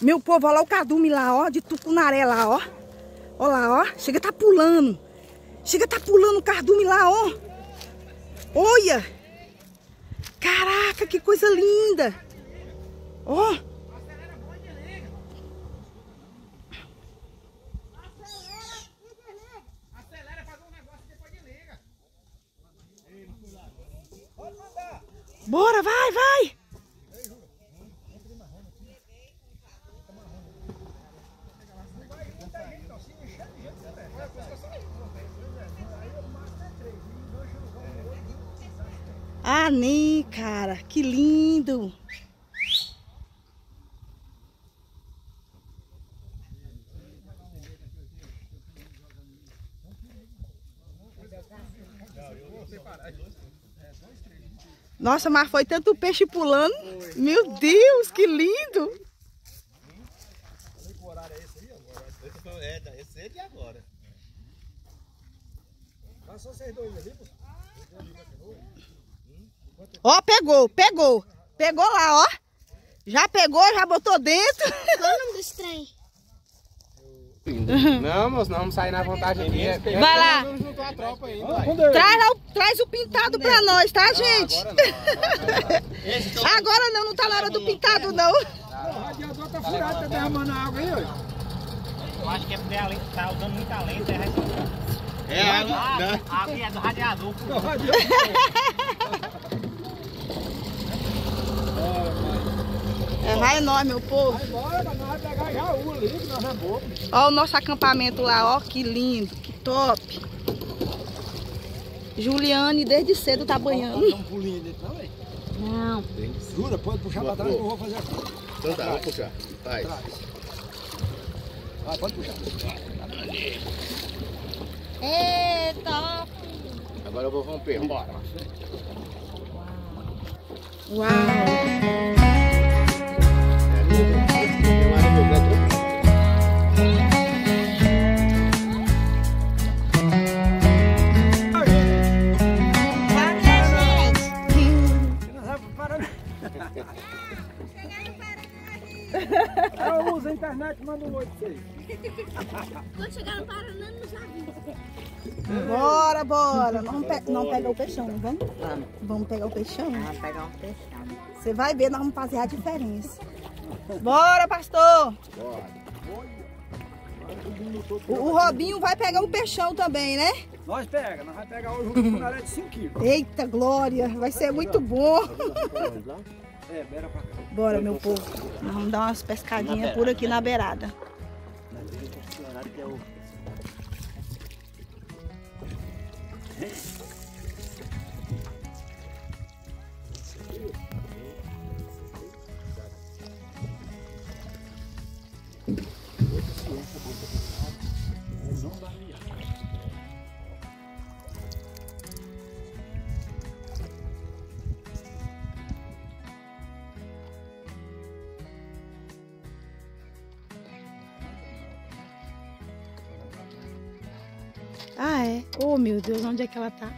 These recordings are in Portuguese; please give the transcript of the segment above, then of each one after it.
Meu povo, olha lá o cardume lá, ó, de tucunaré lá, ó. Olha lá, ó. Chega, tá pulando. Chega, tá pulando o cardume lá, ó. Olha. Caraca, que coisa linda. Ó. Bora, vai, vai. Ah, nem, cara, que lindo. Nossa, mas foi tanto peixe pulando. Meu Deus, que lindo. Esse é de agora. Passou vocês dois ali, pô. Ó, pegou, pegou. Pegou lá, ó. Já pegou, já botou dentro. Qual é o nome desse trem? Não, moço, nós vamos sair na vantagem aqui. Vai lá. Não juntou a tropa ainda. Traz o pintado pra nós, tá, gente? Agora não, não tá na hora do pintado, não. O radiador tá furado, tá derramando água aí, hoje. Eu acho que é porque tá usando muita lente, É água. a água é do radiador. O radiador. Vai nós, meu povo. Vai embora, mas nós vamos pegar Jaú ali, que nós vamos bobo. Ó o nosso acampamento lá, ó, que lindo, que top. Juliane desde cedo tá banhando. Dá um pulinho dentro, não, hein? Não. Jura, pode puxar pra trás que eu vou fazer assim. Então tá, vou puxar. Vai. Vai, pode puxar. Eita! Agora eu vou romper, bora. Uau. Eu uso a internet e mando um oi pra vocês. Quando chegar no Paraná, não já vi. Bora, bora. Nós vamos pegar o peixão, não vamos? Vamos pegar o peixão? Vamos pegar um peixão. Você vai ver, nós vamos fazer a diferença. Bora, pastor. Bora. O Robinho vai pegar o peixão também, né? Nós vamos pegar hoje um tucunaré de 5 quilos. Eita, glória. Vai ser muito bom. É, beira pra cá. Bora, meu povo. Nós vamos dar umas pescadinhas por aqui na beirada. Ah, é? Oh, meu Deus, onde é que ela tá?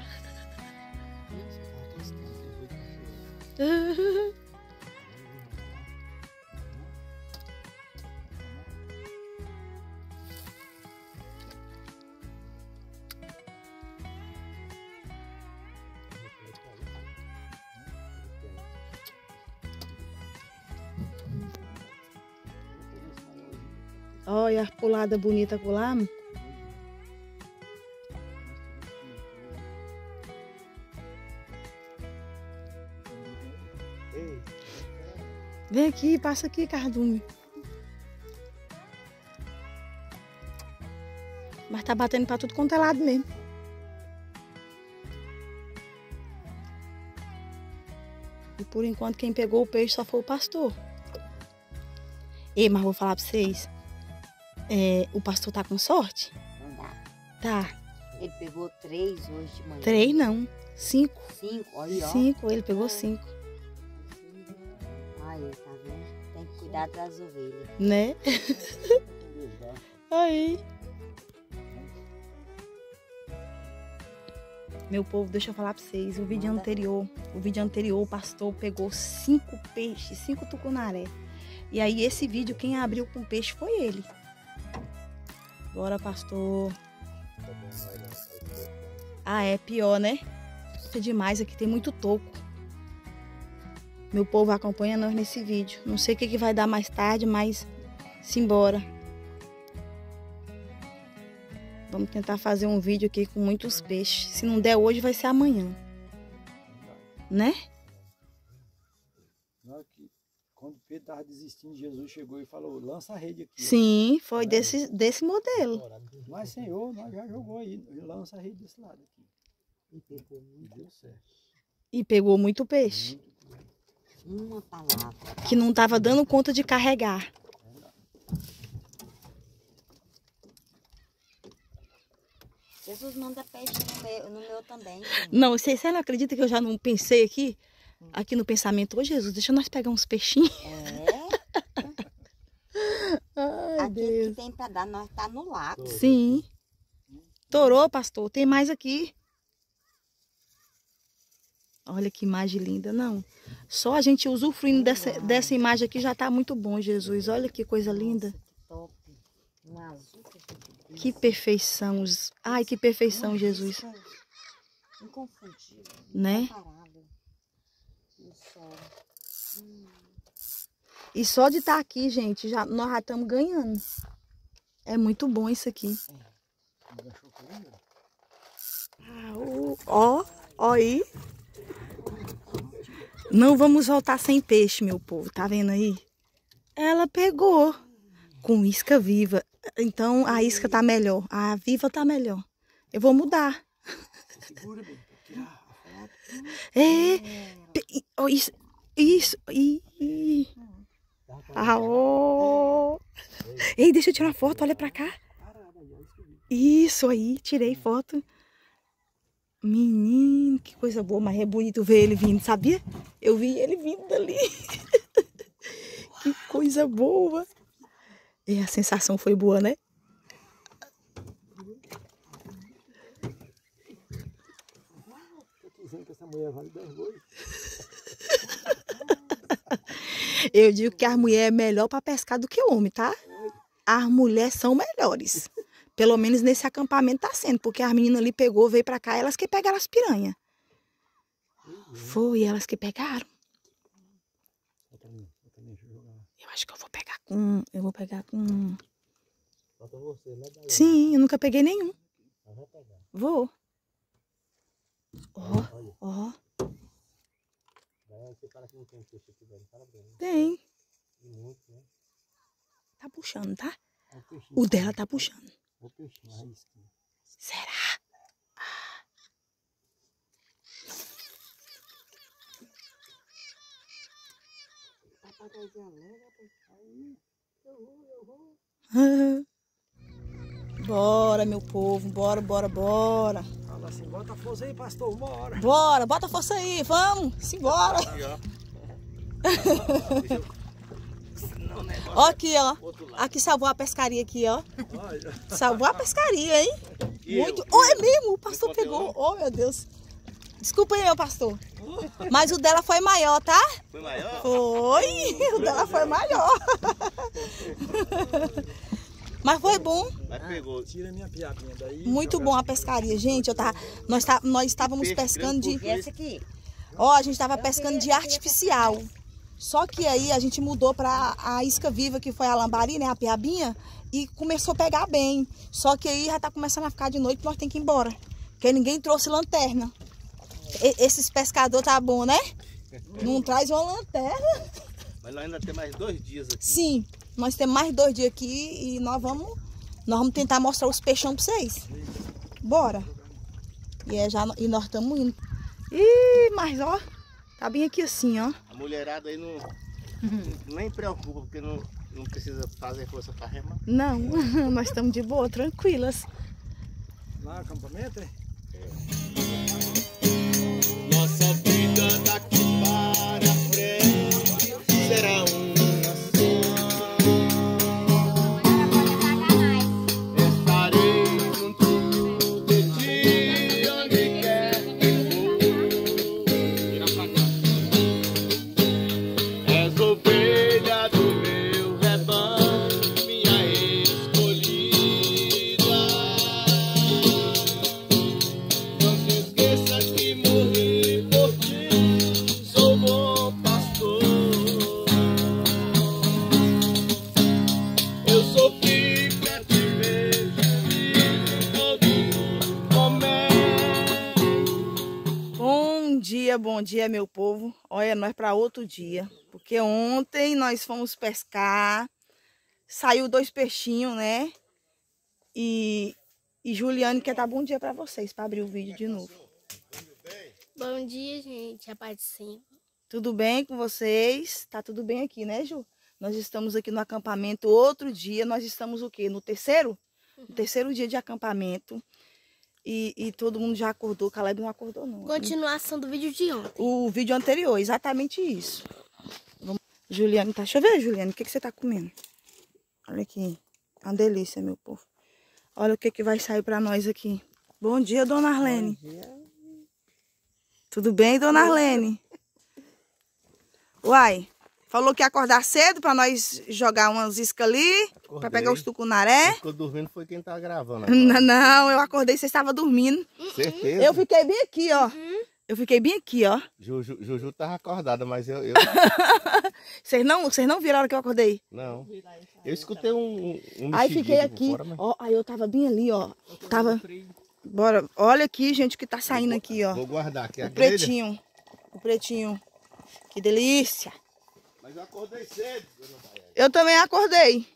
Olha a pulada bonita por lá. Vem aqui, passa aqui, cardume. Mas tá batendo pra tudo quanto é lado mesmo. E por enquanto quem pegou o peixe só foi o pastor. Ei, mas vou falar pra vocês. O pastor tá com sorte? Não dá. Tá. Ele pegou 3 hoje de manhã. 3 não, 5. 5, olha ó. 5, ele pegou 5. Aí, tá vendo? Tem que cuidar das ovelhas. Né? Aí. Meu povo, deixa eu falar pra vocês. O vídeo anterior, o pastor pegou 5 peixes, 5 tucunaré. E aí esse vídeo, quem abriu com peixe foi ele. Bora, pastor. Ah, é pior, né? É demais, aqui tem muito toco. Meu povo acompanha nós nesse vídeo. Não sei o que vai dar mais tarde, mas simbora. Vamos tentar fazer um vídeo aqui com muitos peixes. Se não der hoje, vai ser amanhã. Né? Quando Pedro estava desistindo, Jesus chegou e falou, lança a rede aqui. Sim, foi desse modelo. Mas, Senhor, nós já jogou aí, lança a rede desse lado aqui. E pegou muito, deu certo. E pegou muito peixe. Uma palavra. Que não estava dando conta de carregar. Jesus manda peixe no meu também. Não, você não acredita que eu já não pensei aqui no pensamento? Ô Jesus, deixa nós pegar uns peixinhos. Ai, Aqui Deus. que tem para dar, nós tá no lago. Sim. Torou, pastor. Tem mais aqui. Olha que imagem linda, não. Só a gente usufruindo dessa imagem aqui já tá muito bom, Jesus. Olha que coisa linda. Top. Um azul. Que perfeição. Ai, que perfeição, Jesus. Inconfundível. Né? Imparável. No sol. E só de estar aqui, gente, nós já estamos ganhando. É muito bom isso aqui. Ó aí. Não vamos voltar sem peixe, meu povo. Tá vendo aí? Ela pegou com isca viva. Então a isca tá melhor. A viva tá melhor. Eu vou mudar. Segura bem. Isso. Ei, deixa eu tirar uma foto. Olha pra cá. Isso aí. Tirei foto. Menino, que coisa boa, mas é bonito ver ele vindo, sabia? Eu vi ele vindo dali. Que coisa boa. E a sensação foi boa, né? Eu digo que as mulheres é melhor para pescar do que o homem, tá? As mulheres são melhores. Pelo menos nesse acampamento tá sendo, porque as meninas ali pegou, veio pra cá, elas que pegaram as piranhas. Foi elas que pegaram. Eu acho que eu vou pegar com... Falta você, né? Sim, eu nunca peguei nenhum. Vou. Ó. Tem. Tá puxando, tá? O dela tá puxando. Será? Bora, meu povo. Bora. Fala assim, bota a força aí, pastor, bora. Bora, bota a força aí. Vamos, simbora. Ó aqui, ó. Aqui salvou a pescaria aqui, ó. Salvou a pescaria, hein? Muito. Oh, é mesmo, o pastor pegou. Oh, meu Deus. Desculpa aí, meu pastor. Mas o dela foi maior, tá? Foi maior? Foi. O dela foi maior. Mas foi bom. Mas pegou. Tira minha piabinha daí. Muito bom a pescaria, gente. Nós estávamos pescando de... E essa aqui? Ó, a gente estava pescando de artificial. Só que aí a gente mudou para a isca viva, que foi a lambari, né? A piabinha. E começou a pegar bem. Só que aí já tá começando a ficar de noite, nós temos que ir embora. Porque ninguém trouxe lanterna. Esses pescadores tá bom, né? Não traz uma lanterna. Mas nós ainda temos mais 2 dias aqui. Sim, nós temos mais 2 dias aqui e nós vamos tentar mostrar os peixão para vocês. Bora. E nós estamos indo. Ih, mas ó, tá bem aqui assim, ó. A mulherada aí não nem preocupa, porque não precisa fazer força para remar. Não, nós estamos de boa, tranquilas. Lá no acampamento, é? Nossa vida daqui para frente será uma só. Estarei junto de ti onde quer que for. És ovelha do meu bom dia, meu povo. Olha, nós para outro dia. Porque ontem nós fomos pescar. Saiu 2 peixinhos, né? E Juliane quer dar bom dia para vocês, para abrir o vídeo de novo. Bom dia, gente. A paz do Senhor. Tudo bem com vocês? Tá tudo bem aqui, né, Ju? Nós estamos aqui no acampamento outro dia. Nós estamos o quê? No terceiro? No terceiro dia de acampamento. E todo mundo já acordou. Caleb não acordou, não. Continuação do vídeo de ontem. O vídeo anterior, exatamente isso. Juliane tá... Deixa eu ver, Juliane, o que você tá comendo? Olha aqui. Uma delícia, meu povo. Olha o que vai sair pra nós aqui. Bom dia, dona Arlene. Bom dia. Tudo bem, dona Arlene? Uai, falou que ia acordar cedo pra nós jogar umas iscas ali, pra pegar os tucunaré. Ficou dormindo foi quem tá gravando. Não, eu acordei, você estava dormindo. Certeza. Eu fiquei bem aqui, ó. Eu fiquei bem aqui, ó. Juju tava acordada, mas eu... Vocês não viram a hora que eu acordei? Não. Eu escutei um Aí fiquei aqui, fora, mas... ó, aí eu tava bem ali, ó. Tava... Bora, olha aqui, gente, o que tá saindo aqui, ó. Vou guardar aqui a o pretinho. O pretinho. Que delícia. Mas eu acordei cedo. Eu também acordei.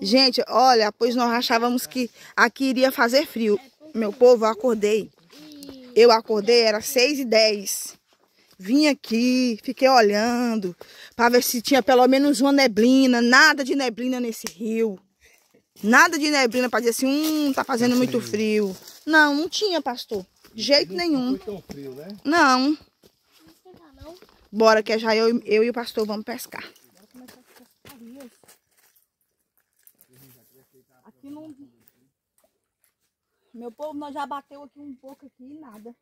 Gente, olha, pois nós achávamos que aqui iria fazer frio. Meu povo, eu acordei. Era 6h10. Vim aqui, fiquei olhando para ver se tinha pelo menos uma neblina. Nada de neblina nesse rio. Nada de neblina para dizer assim, tá fazendo muito frio. Não, não tinha, pastor. De jeito nenhum. Não foi tão frio, né? Não. Bora, que já eu e o pastor vamos pescar. Aqui não... Meu povo, nós já bateu aqui um pouco aqui e nada.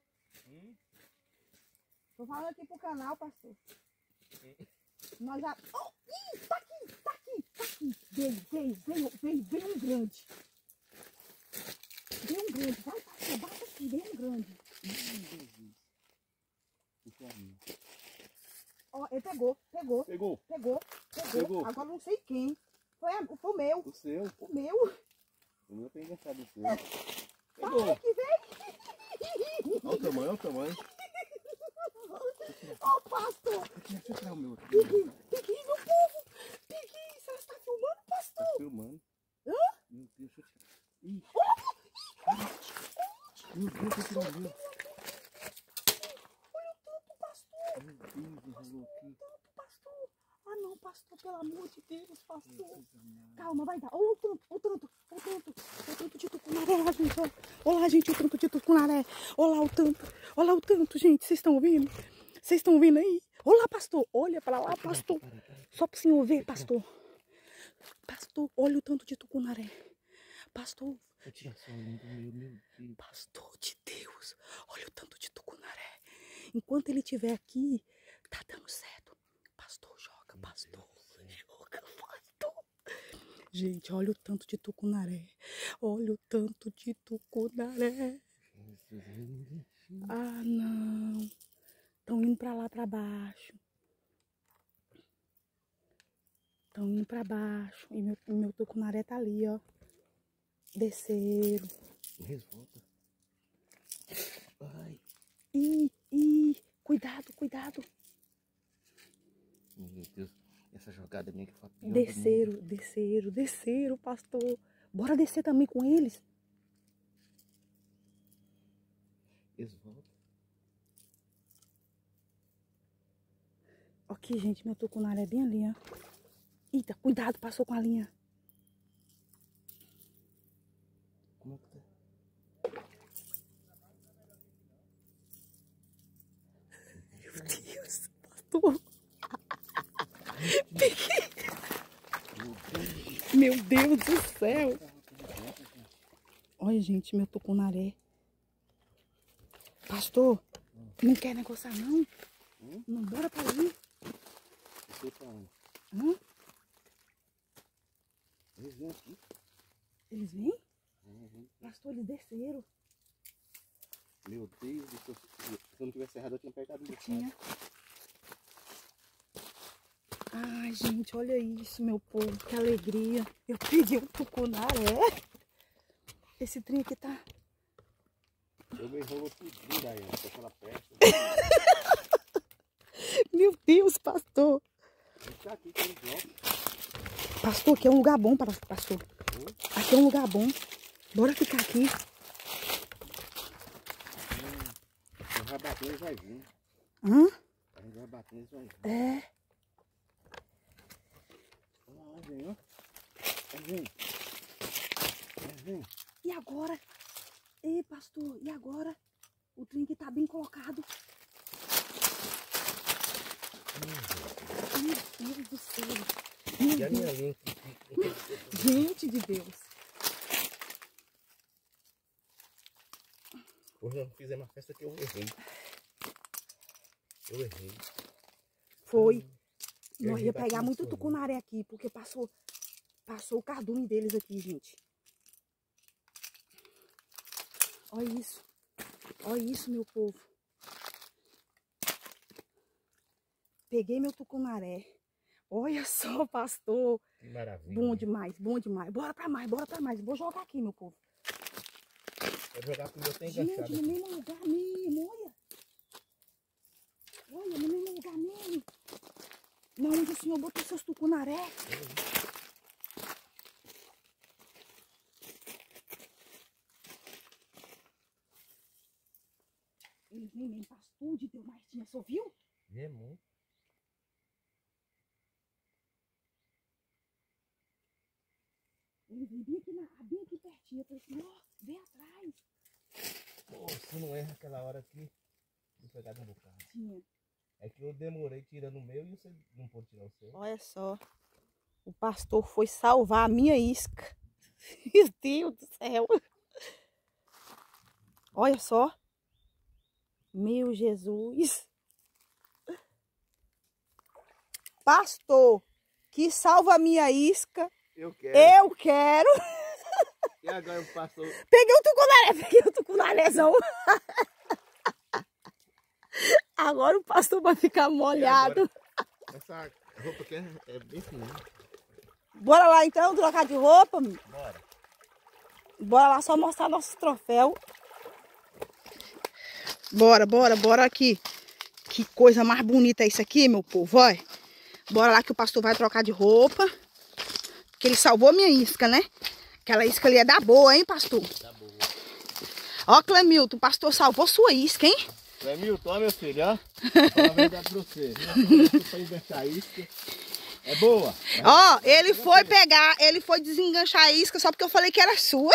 Tô falando aqui pro canal, pastor. Nós já... Oh, ih, tá aqui. Veio um grande. Veio um grande. Vai, pastor, bate aqui, veio um grande. Ó, ele pegou. Pegou. Agora não sei quem. Foi o meu. O seu? O meu. O meu tem engraçado o seu. Olha que veio. Olha o tamanho. Ó, pastor. Deixa eu tirar o meu aqui. Peguei, meu povo. Peguei. Você está filmando, pastor? Tá filmando. Hã? Meu Deus, deixa eu tirar. Ih. Meu Deus, deixa eu tirar o meu. Olha o tanto, pastor. Meu Deus, enrolou aqui. Pastor. Ah, não, pastor, pelo amor de Deus, pastor. Calma, vai dar. Olha o tanto de tucunaré, gente. Olha lá, gente, o tanto de tucunaré. Olha lá o tanto, gente. Vocês estão ouvindo? Vocês estão ouvindo aí? Olha lá, pastor. Olha pra lá, pastor. Só pro senhor ver, pastor. Pastor, olha o tanto de tucunaré. Pastor. Vou tirar só um do meu Deus. Pastor de Deus. Olha o tanto de tucunaré. Enquanto ele estiver aqui, tá dando certo. Pastor, joga, pastor. Joga, pastor. Gente, olha o tanto de tucunaré. Olha o tanto de tucunaré. Ah, não. Estão indo pra lá, pra baixo. Estão indo pra baixo. E meu tucunaré tá ali, ó. Desceram. Resvolta. Ai. Ih. Cuidado. Meu Deus. Essa jogada minha que foi pior. Desceram, pastor. Bora descer também com eles. Resvolta. Aqui, gente, meu tucunaré é bem ali, ó. Eita, cuidado, passou com a linha. Como é que tá? Meu Deus, pastor. Meu Deus do céu. Olha, gente, meu tucunaré. Pastor, não quer negociar, não? Não, bora pra ali. Hã? Eles vêm aqui. Eles vêm? Pastor, eles desceram. Meu Deus, se eu não tivesse errado, eu tinha pegado um Tinha. Ai, gente, olha isso, meu povo, que alegria. Eu peguei um tucunaré. Esse trem aqui tá... Eu me enrolo tudo daí, com aquela peça. Meu Deus, pastor. Vem cá aqui, tem um bloco. Pastor, aqui é um lugar bom, pastor. Aqui é um lugar bom. Bora ficar aqui. O rabatinho vai vir. Hã? O rabatinho vai vir. É. Olha lá, vem, ó. Vem. Vem. E agora? Ei, pastor, e agora? O trem que tá bem colocado. Meu Deus do céu. E a minha linha aqui? Gente de Deus. Hoje nós fizemos uma festa que eu errei. Foi. Eu Nós errei ia pegar bastante muito coisa. tucunaré aqui, porque passou o cardume deles aqui, gente. Olha isso. Olha isso, meu povo. Peguei meu tucunaré. Olha só, pastor. Que maravilha. Bom demais, bom demais. Bora pra mais, bora pra mais. Vou jogar aqui, meu povo. Vou jogar com o meu tem Gente, enganchado. no mesmo lugar mesmo, olha. Olha, no mesmo lugar mesmo. Na onde o senhor botou seus tucunaré. Eles nem pastor de Deus, mas tinha, só viu? É muito. Ele veio bem aqui pertinho. Eu falei assim, ó, vem atrás. Pô, se não erra aquela hora aqui, vou pegar no bocado. Tinha. É que eu demorei tirando o meu e você não pôde tirar o seu. Olha só. O pastor foi salvar a minha isca. Meu Deus do céu. Olha só. Meu Jesus. Pastor, que salva a minha isca. Eu quero. Eu quero. E agora o pastor... Peguei o tucunarézão. Agora o pastor vai ficar molhado. Essa roupa aqui é bem fininha. Bora lá então, trocar de roupa. Bora. Bora lá só mostrar nossos troféus. Bora aqui. Que coisa mais bonita é isso aqui, meu povo, olha. Bora lá que o pastor vai trocar de roupa. Porque ele salvou minha isca, né? Aquela isca ali é da boa, hein, pastor? Tá boa. Ó, Clemilton, o pastor salvou sua isca, hein? Clemilton, ó, meu filho, ó. Fala a verdade pra você. Não pra enganchar a isca. É boa. Ó, ele foi desenganchar a isca só porque eu falei que era sua.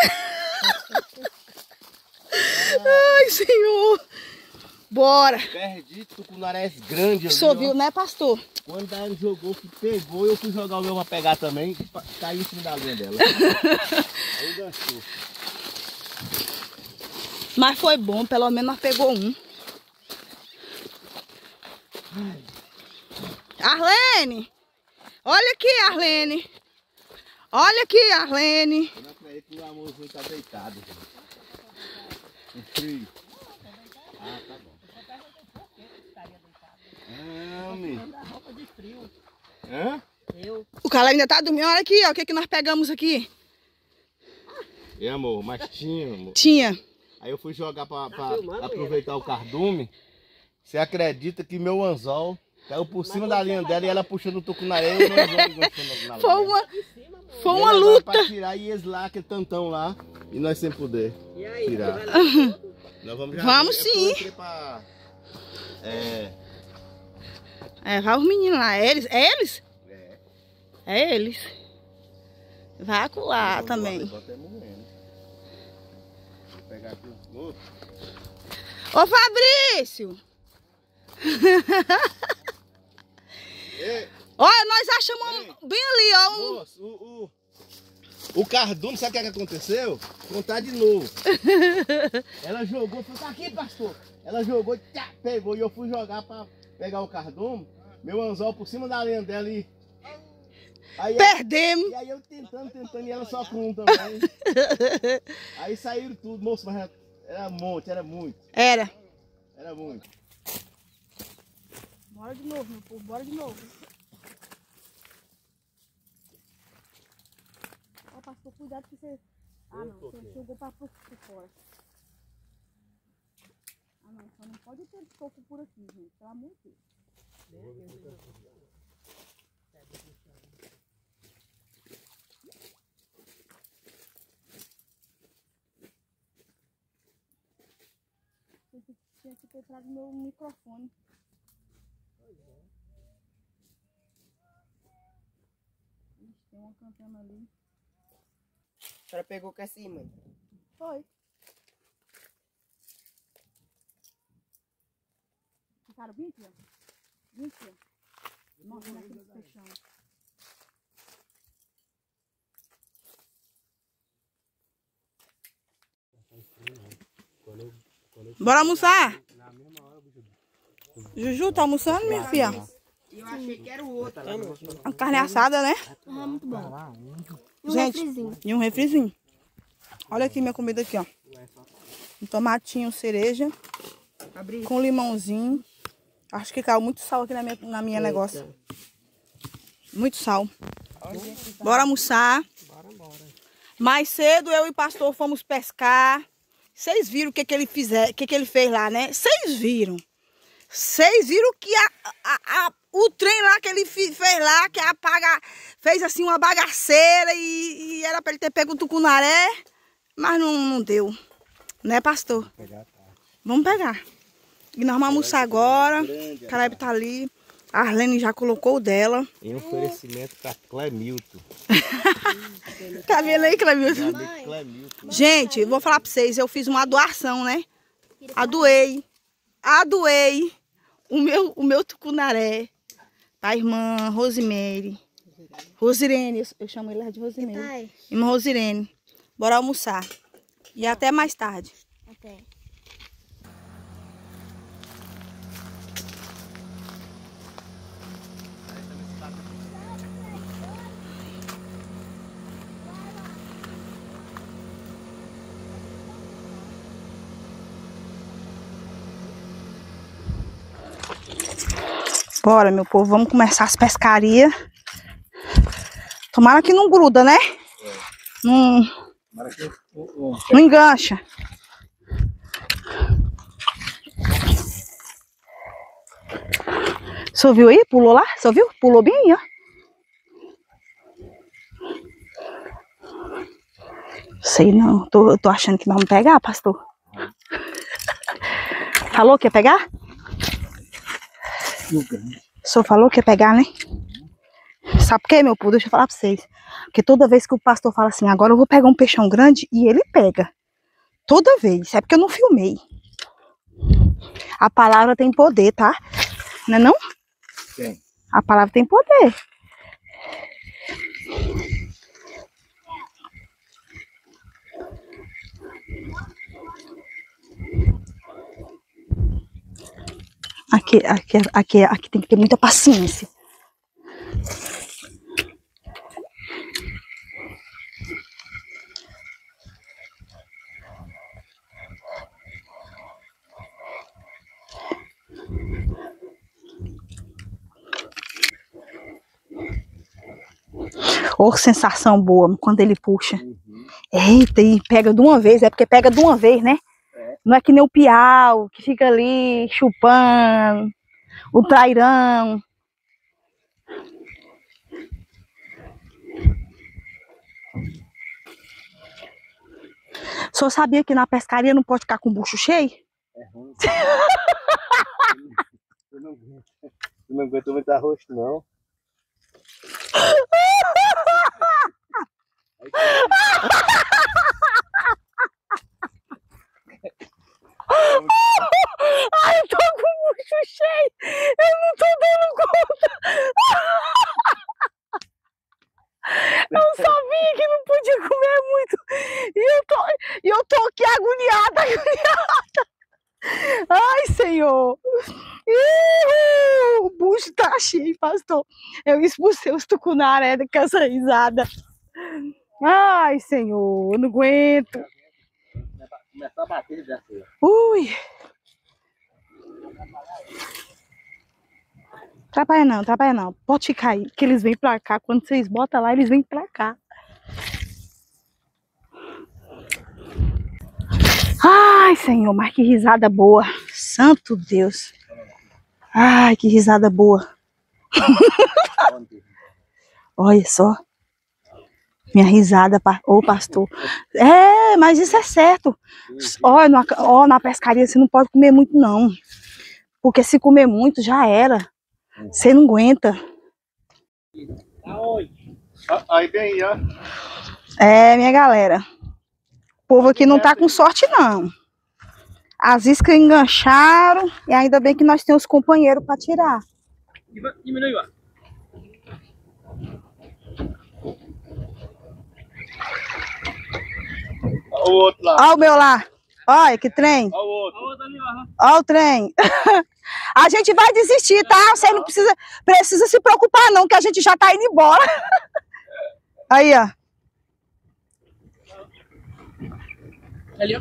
Ai, Senhor. Bora. Perdi tucunarés grande. O senhor viu, né, pastor? Quando a Daiane jogou, que pegou, eu fui jogar o meu pra pegar também, caiu em cima da linha dela. Aí enganchou. Mas foi bom, pelo menos nós pegou um. Arlene! Olha aqui, Arlene! Olha aqui, Arlene! Eu não acredito que o amorzinho tá deitado. Um frio. Ah, tá bom. Hã? O cara ainda tá dormindo. Olha aqui, ó, o que nós pegamos aqui. E amor, mas tinha, amor. Tinha. Aí eu fui jogar pra aproveitar o cardume. Você acredita que meu anzol caiu por cima da linha dela e ela puxando o tucunaré e o anzol enganchando na linha. Foi uma luta. Pra tirar e eles lá, aquele tantão lá, e nós sem poder tirar. Nós vamos já Vamos ver, sim. eu entrei pra, Vai os meninos lá. É eles? É eles? É. É eles. Vai acular também. Vou até morrendo. Vou pegar aqui o outro. Ô, Fabrício! Ei, Olha, nós achamos bem ali, ó. moço, o cardume, sabe o que aconteceu? Vou contar de novo. Ela jogou, falou, tá aqui, pastor. Ela jogou, tchá, pegou, e eu fui jogar pra pegar o cardume. Meu anzol por cima da linha dela e... Perdemos. E aí eu tentando, e ela só com um também. Aí saíram tudo, moço, mas era muito, era muito. Era muito. Bora de novo, meu povo, bora de novo. Ó, pastor, cuidado que você... Ah, não, você jogou pra fora. Ah, não, só não pode ter toco por aqui, gente. Pelo amor de Deus. Eu tinha que ter trago meu microfone. Ixi, tem uma cantando ali. A senhora pegou com essa aí, mãe? Foi. Ficaram 20, ó. 20, ó. Nossa, naquele peixão. Bora almoçar? Juju, tá almoçando, minha filha? Eu achei que era o outro. Uma carne assada, né? Ah, muito bom. Gente, refrizinho. e um refrizinho. Olha aqui minha comida aqui, ó. Um tomatinho cereja. Com limãozinho. Acho que caiu muito sal aqui na minha negócio. Muito sal. Bora almoçar. Mais cedo eu e o pastor fomos pescar. Vocês viram o que ele fez lá, né? Vocês viram. Vocês viram que o trem lá que ele fez lá, que fez assim uma bagaceira e era para ele ter pego o tucunaré, mas não deu. Né, pastor? Vamos pegar. E nós vamos almoçar agora. O Caleb tá ali. A Arlene já colocou o dela. Em oferecimento para Clemilton. Tá vendo aí, Clemilton? Clemilton. Gente, eu vou falar pra vocês, eu fiz uma doação, né? Adoei o meu tucunaré pra irmã Rosemary. Rosirene, eu chamo ele de Rosemary. Pai, Irmã Rosirene. Bora almoçar. E até mais tarde. até. Bora, meu povo, vamos começar as pescarias. Tomara que não gruda, né? Não engancha. Você ouviu aí? Pulou lá? Você ouviu? Pulou bem aí, ó. Sei não. Tô achando que nós vamos pegar, pastor. Falou que ia pegar? O senhor falou que ia pegar, né? Sabe por quê, meu povo? Deixa eu falar pra vocês. Porque toda vez que o pastor fala assim, agora eu vou pegar um peixão grande, e ele pega. Toda vez. É porque eu não filmei. A palavra tem poder, tá? Não é não? Tem. A palavra tem poder. Aqui tem que ter muita paciência. Ô, sensação boa quando ele puxa. Eita, e pega de uma vez, é porque pega de uma vez, né? Não é que nem o piau, que fica ali chupando, o trairão. Só sabia que na pescaria não pode ficar com o bucho cheio? É ruim. Eu não aguento muito arroz, não. Ai, eu tô com o bucho cheio. Eu não tô dando conta. Eu sabia que não podia comer muito. E eu tô aqui agoniada. Ai, Senhor. O bucho tá cheio, pastor. Eu expulsei os tucunaré com essa risada. Ai, Senhor, eu não aguento. Começar a bater já. Ui. Trabalha não. Pode ficar aí, que eles vêm pra cá. Quando vocês botam lá, eles vêm pra cá. Ai, Senhor, mas que risada boa. Santo Deus. Ai, que risada boa. Olha só. Minha risada, ô pastor. É, mas isso é certo. Ó, na pescaria você não pode comer muito, não. Porque se comer muito, já era. Você não aguenta. Aí vem aí, ó. É, minha galera. O povo aqui não tá com sorte, não. As iscas engancharam. E ainda bem que nós temos companheiro para tirar. Diminui, ó. Olha o outro lá. Olha o meu lá. Olha que trem. Olha o outro. Olha o trem. A gente vai desistir, tá? Você não precisa se preocupar, não, que a gente já tá indo embora. Aí, ó. Ali, ó.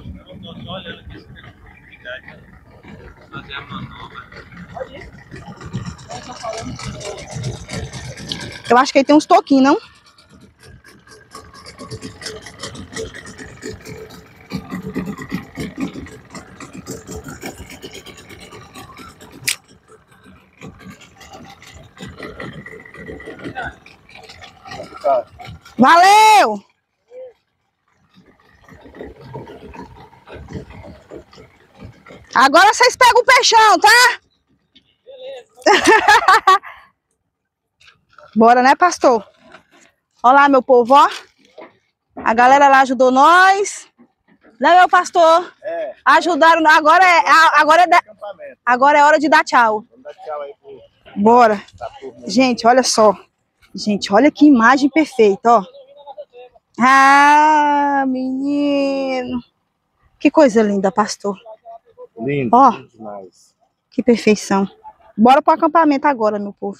Eu acho que aí tem uns toquinhos, não? Valeu! Agora vocês pegam o peixão, tá? Beleza. Bora, né, pastor? Olha lá, meu povo, ó. A galera lá ajudou nós. Né, meu pastor? É. Ajudaram. Agora é hora de dar tchau. Vamos dar tchau aí pro... Bora. Gente, olha só. Gente, olha que imagem perfeita, ó. Ah, menino. Que coisa linda, pastor. Lindo. Ó, Demais. que perfeição. Bora pro acampamento agora, meu povo.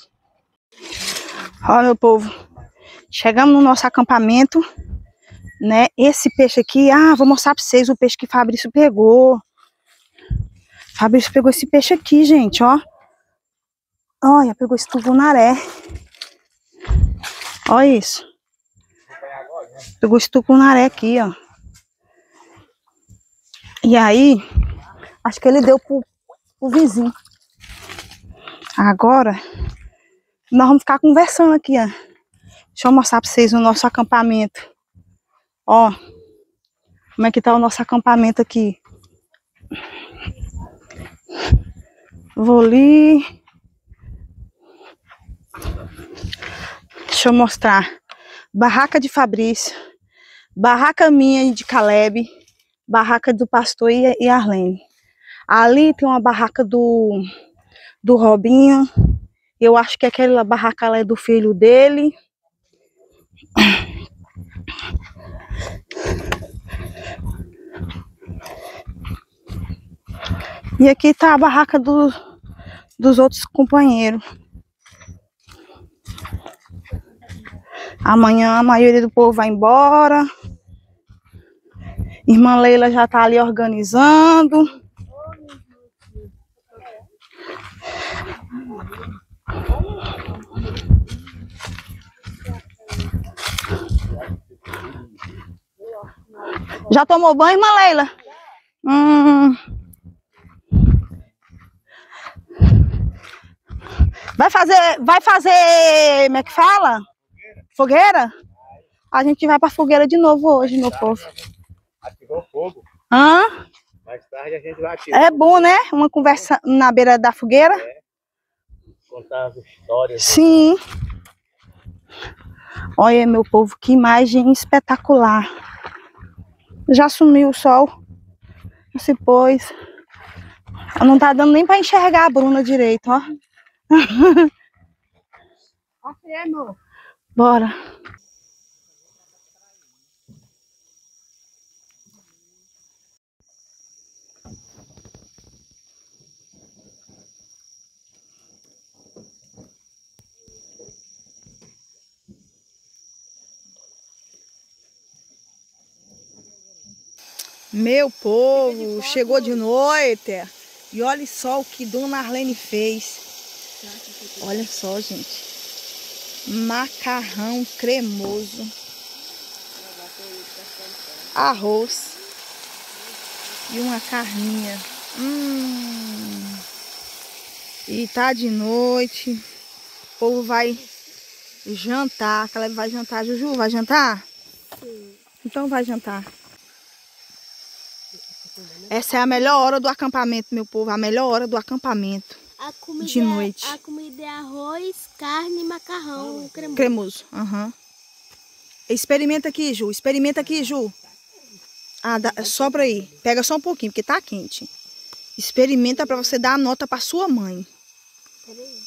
Ó, meu povo. Chegamos no nosso acampamento, né? Esse peixe aqui, vou mostrar pra vocês o peixe que Fabrício pegou. Fabrício pegou esse peixe aqui, gente, ó. Olha, pegou esse tucunaré. Olha isso. Pegou esse tucunaré aqui, ó. E aí, acho que ele deu pro vizinho. Agora, nós vamos ficar conversando aqui, ó. Deixa eu mostrar pra vocês o nosso acampamento. Ó, como é que tá o nosso acampamento aqui. Vou ali. Deixa eu mostrar. Barraca de Fabrício. Barraca minha de Caleb. Barraca do pastor e Arlene. Ali tem uma barraca do Robinho. Eu acho que aquela barraca lá é do filho dele. E aqui tá a barraca dos outros companheiros. Amanhã a maioria do povo vai embora. Irmã Leila já tá ali organizando. Já tomou banho, irmã Leila? Vai fazer, como é que fala? Fogueira? A gente vai pra fogueira de novo hoje, meu povo. Ativou fogo. Mais tarde a gente vai ativar. É bom, né? Uma conversa na beira da fogueira. É. Contar as histórias. Sim. Olha, meu povo, que imagem espetacular. Já sumiu o sol. Se pôs. Não tá dando nem pra enxergar a Bruna direito, ó. Bora. Meu povo, chegou de noite. E olha só o que Dona Arlene fez. Olha só, gente. Macarrão cremoso. Arroz. E uma carninha. E tá de noite. O povo vai jantar. A Caleb vai jantar. Juju, vai jantar? Sim. Então vai jantar. Essa é a melhor hora do acampamento, meu povo. A melhor hora do acampamento. A comida De noite. A comida é arroz, carne e macarrão cremoso. Cremoso. Aham. Experimenta aqui, Ju. Experimenta aqui, Ju. Ah, sopra aí. Pega só um pouquinho, porque tá quente. Experimenta pra você dar a nota pra sua mãe. Peraí.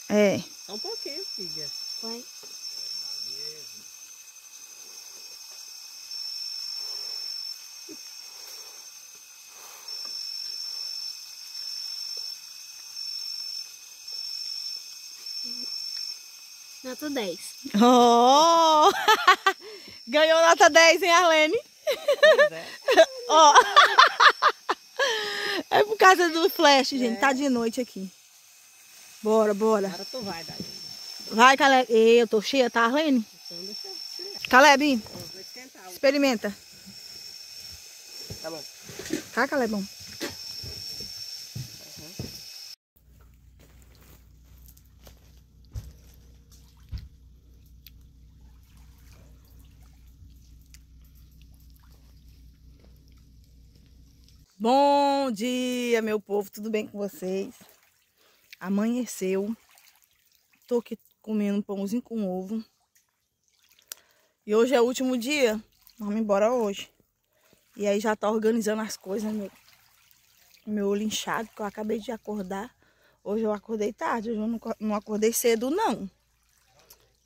É. Só um pouquinho, filha. Vai. Nota 10. Oh! Ganhou nota 10, hein, Arlene? Ó. É por causa do flash, gente. Tá de noite aqui. Bora, bora. Agora tu vai, Dai. Vai, Caleb. Ei, eu tô cheia, tá, Arlene? Então deixa eu tirar. Caleb, Vou esquentar. experimenta. Tá bom. Tá, Calebão? Bom dia, meu povo, tudo bem com vocês? Amanheceu, tô aqui comendo um pãozinho com ovo. E hoje é o último dia, vamos embora hoje. E aí já tá organizando as coisas, meu olho inchado, que eu acabei de acordar. Hoje eu acordei tarde, hoje eu não acordei cedo não.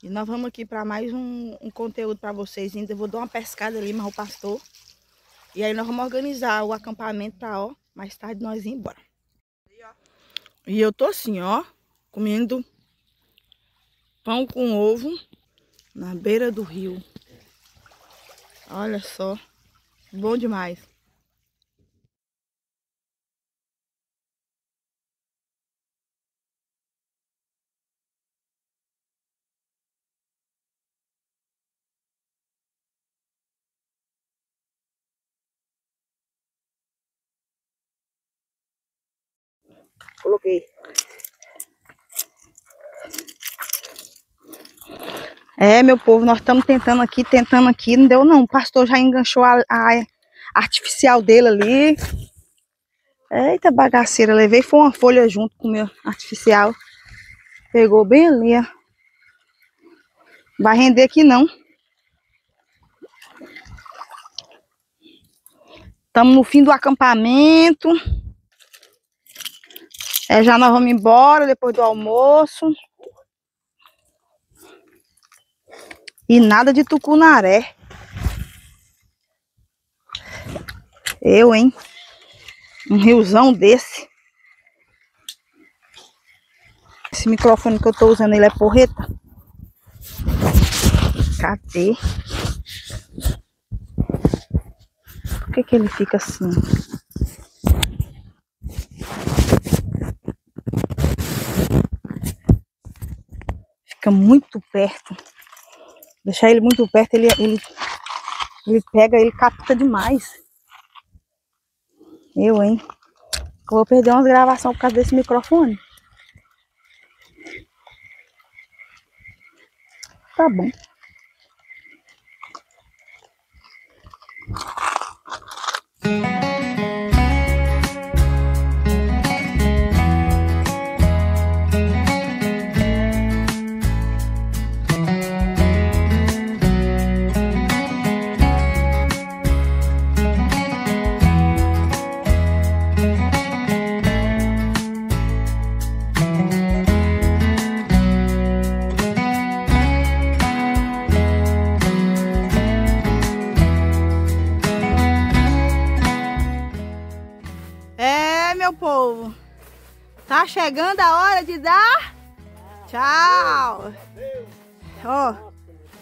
E nós vamos aqui para mais um conteúdo para vocês. Ainda vou dar uma pescada ali, mas o pastor. E aí nós vamos organizar o acampamento para, ó, mais tarde nós ir embora. E eu tô assim, ó, comendo pão com ovo na beira do rio. Olha só, bom demais. Coloquei. É, meu povo, nós estamos tentando aqui, não deu não. O pastor já enganchou a artificial dele ali. Eita bagaceira, levei foi uma folha junto com o meu artificial. Pegou bem ali, ó. Vai render aqui não. Estamos no fim do acampamento. Já nós vamos embora depois do almoço. E nada de tucunaré. Eu, hein? Um riozão desse. Esse microfone que eu tô usando, ele é porreta. Cadê? Por que ele fica assim? Fica muito perto. Deixar ele muito perto, ele pega, ele capta demais. Eu, hein? Eu vou perder umas gravações por causa desse microfone. Tá bom. Meu povo, tá chegando a hora de dar tchau. Ó,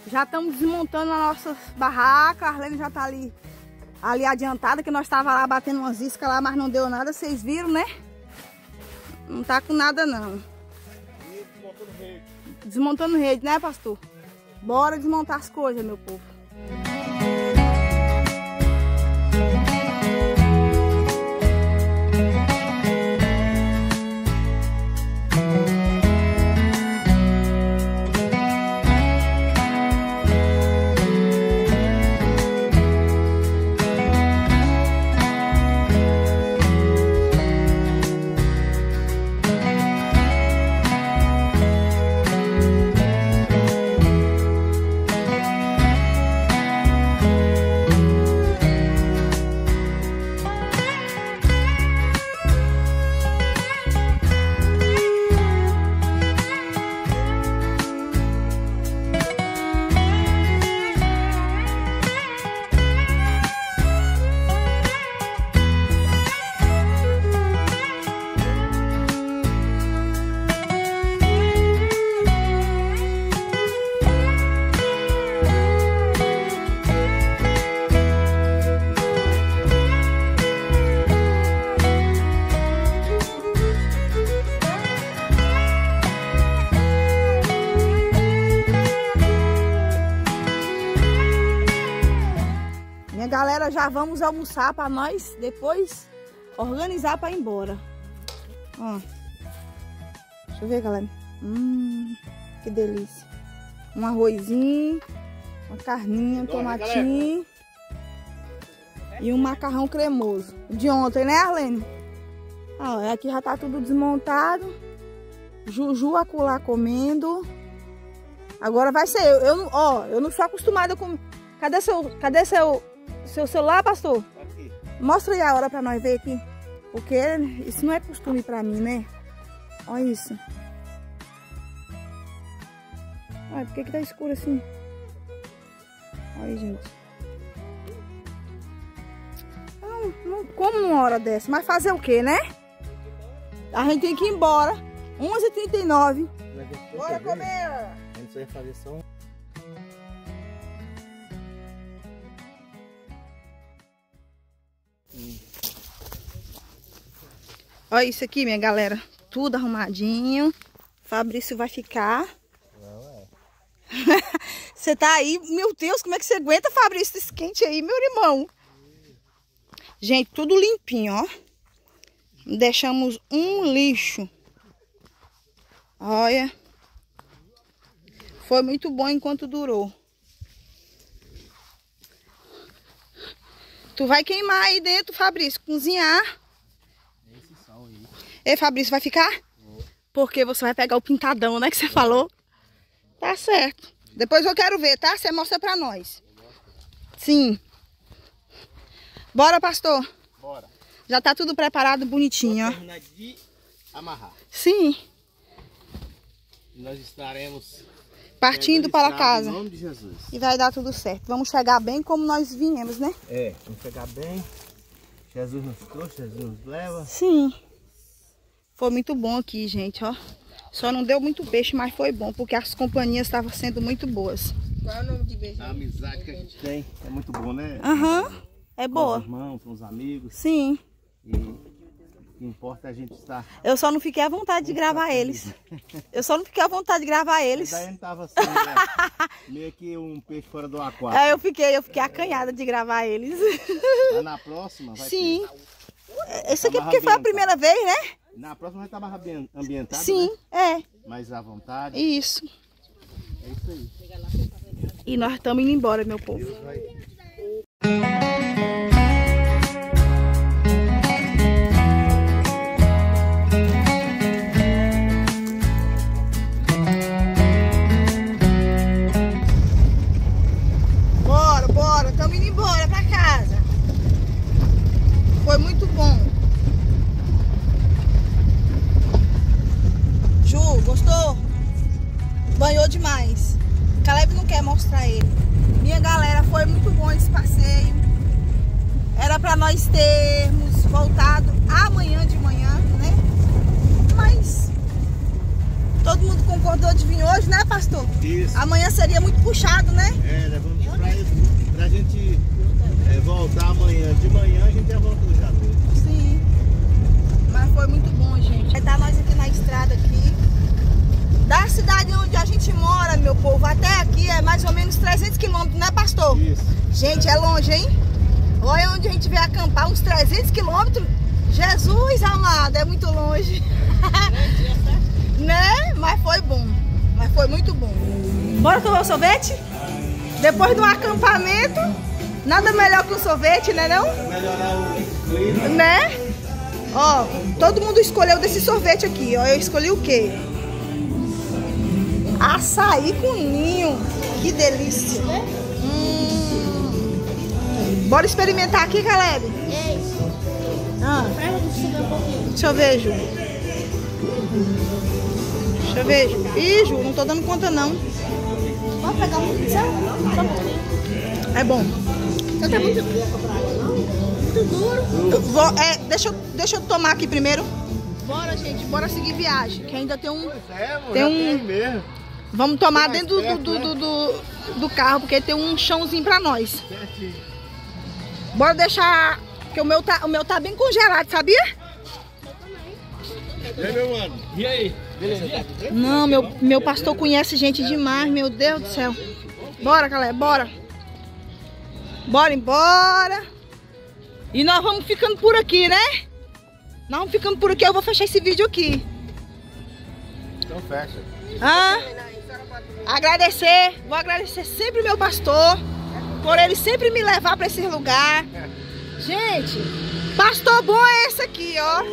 já estamos desmontando as nossas barracas. A Arlene já tá ali adiantada, que nós tava lá batendo umas iscas lá, mas não deu nada, vocês viram, né? Não tá com nada não. Desmontando rede, né, pastor? Bora desmontar as coisas, meu povo. galera, já vamos almoçar para nós depois organizar para ir embora. Ó. Deixa eu ver, galera. Que delícia. Um arrozinho, uma carninha, um tomatinho e um macarrão cremoso. De ontem, né, Arlene? Ó, aqui já tá tudo desmontado. Juju acolá comendo. Agora vai ser eu não sou acostumada com... Cadê seu celular, pastor? Aqui. Mostra aí a hora pra nós ver aqui. Porque isso não é costume pra mim, né? Olha isso. Olha, por que tá escuro assim? Olha, gente. Não como numa hora dessa. Mas fazer o quê, né? A gente tem que ir embora. 11h39. Bora comer. A gente só ia fazer só um... Olha isso aqui, minha galera. Tudo arrumadinho. Fabrício vai ficar. Você tá aí? Meu Deus, como é que você aguenta, Fabrício, esse quente aí, meu irmão? Gente, tudo limpinho, ó. Deixamos um lixo. Olha. Foi muito bom enquanto durou. Tu vai queimar aí dentro, Fabrício, cozinhar. Ei, Fabrício, vai ficar? Porque você vai pegar o pintadão, né, que você falou. Tá certo. Depois eu quero ver, tá? Você mostra pra nós. Sim. Bora, pastor. Bora. Já tá tudo preparado, bonitinho, ó. Terminar de amarrar. Sim. Nós estaremos partindo para casa. Em nome de Jesus. E vai dar tudo certo. Vamos chegar bem como nós viemos, né? É, vamos chegar bem. Jesus nos trouxe, Jesus nos leva. Sim. Foi muito bom aqui, gente, ó. Só não deu muito peixe, mas foi bom, porque as companhias estavam sendo muito boas. Qual é o nome de beijo? A amizade que a gente tem é muito boa, né? Aham, é Com boa. os irmãos, com os amigos. Sim. E o que importa é a gente estar... Eu só não fiquei à vontade de gravar eles. Eu só não fiquei à vontade de gravar eles. Daí a gente tava assim, né? Meio que um peixe fora do aquário. É, eu fiquei acanhada de gravar eles. Mas na próxima vai Sim. ter. Isso aqui é porque foi a primeira vez, né? Na próxima vai estar mais ambientado, Sim, né? é. Mais à vontade. Isso. É isso aí. E nós estamos indo embora, meu povo. Deus vai... Bora, estamos indo embora pra casa. Foi muito bom. Ju, gostou? Banhou demais. Caleb não quer mostrar ele. Minha galera, foi muito bom esse passeio. Era pra nós termos voltado amanhã de manhã, né? Mas todo mundo concordou de vir hoje, né, pastor? Isso. Amanhã seria muito puxado, né? É, levamos pra gente voltar amanhã. De manhã a gente já volta hoje à noite. Sim. Mas foi muito bom, gente. Vai estar nós aqui na estrada aqui. Da cidade onde a gente mora, meu povo, até aqui é mais ou menos 300 quilômetros, né, pastor? Isso. Gente, é longe, hein? Olha onde a gente veio acampar, uns 300 quilômetros. Jesus amado, é muito longe. Né? Mas foi bom. Mas foi muito bom. Bora tomar o sorvete? Depois do acampamento, nada melhor que o sorvete, né não? Melhorar o clima. Né? Ó, todo mundo escolheu desse sorvete aqui, ó. Eu escolhi o quê? Açaí com ninho. Que delícia. Bora experimentar aqui, Caleb? Ah. Deixa eu ver, Ju. Deixa eu ver, Ju. Ih, Ju, não tô dando conta, não. Vamos pegar um pouquinho? É bom. Só tá muito duro. Deixa eu tomar aqui primeiro. Bora, gente. Bora seguir viagem. Que ainda tem um... Tem um... mesmo. Vamos tomar Mais dentro perto, do carro, porque tem um chãozinho pra nós. Bora deixar... Porque o meu tá bem congelado, sabia? E aí, meu mano? E aí? Beleza? Não, meu pastor conhece gente demais, meu Deus do céu. Bora, galera, bora. Bora embora. E nós vamos ficando por aqui, né? Nós vamos ficando por aqui. Eu vou fechar esse vídeo aqui. Então fecha. Agradecer. Vou agradecer sempre o meu pastor. Por ele sempre me levar para esse lugar. Gente, pastor bom é esse aqui, ó.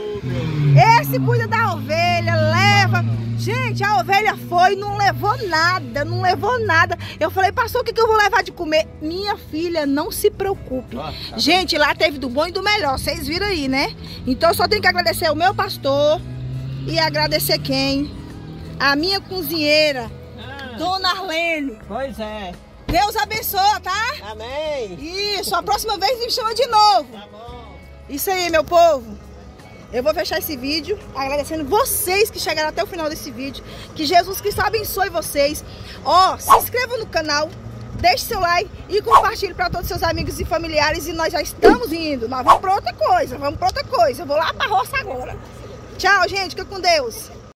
Esse cuida da ovelha, leva. Gente, a ovelha foi, não levou nada, não levou nada. Eu falei, pastor, o que eu vou levar de comer? Minha filha, não se preocupe. Gente, lá teve do bom e do melhor, vocês viram aí, né? Então eu só tenho que agradecer o meu pastor e agradecer quem? A minha cozinheira, Dona Arlene. Pois é. Deus abençoe, tá? Amém. Isso, a próxima vez me chama de novo. Tá bom. Isso aí, meu povo. Eu vou fechar esse vídeo agradecendo vocês que chegaram até o final desse vídeo. Que Jesus Cristo abençoe vocês. Ó, se inscreva no canal, deixe seu like e compartilhe para todos os seus amigos e familiares. E nós já estamos indo. Nós vamos para outra coisa, Eu vou lá para a roça agora. Tchau, gente. Fica com Deus.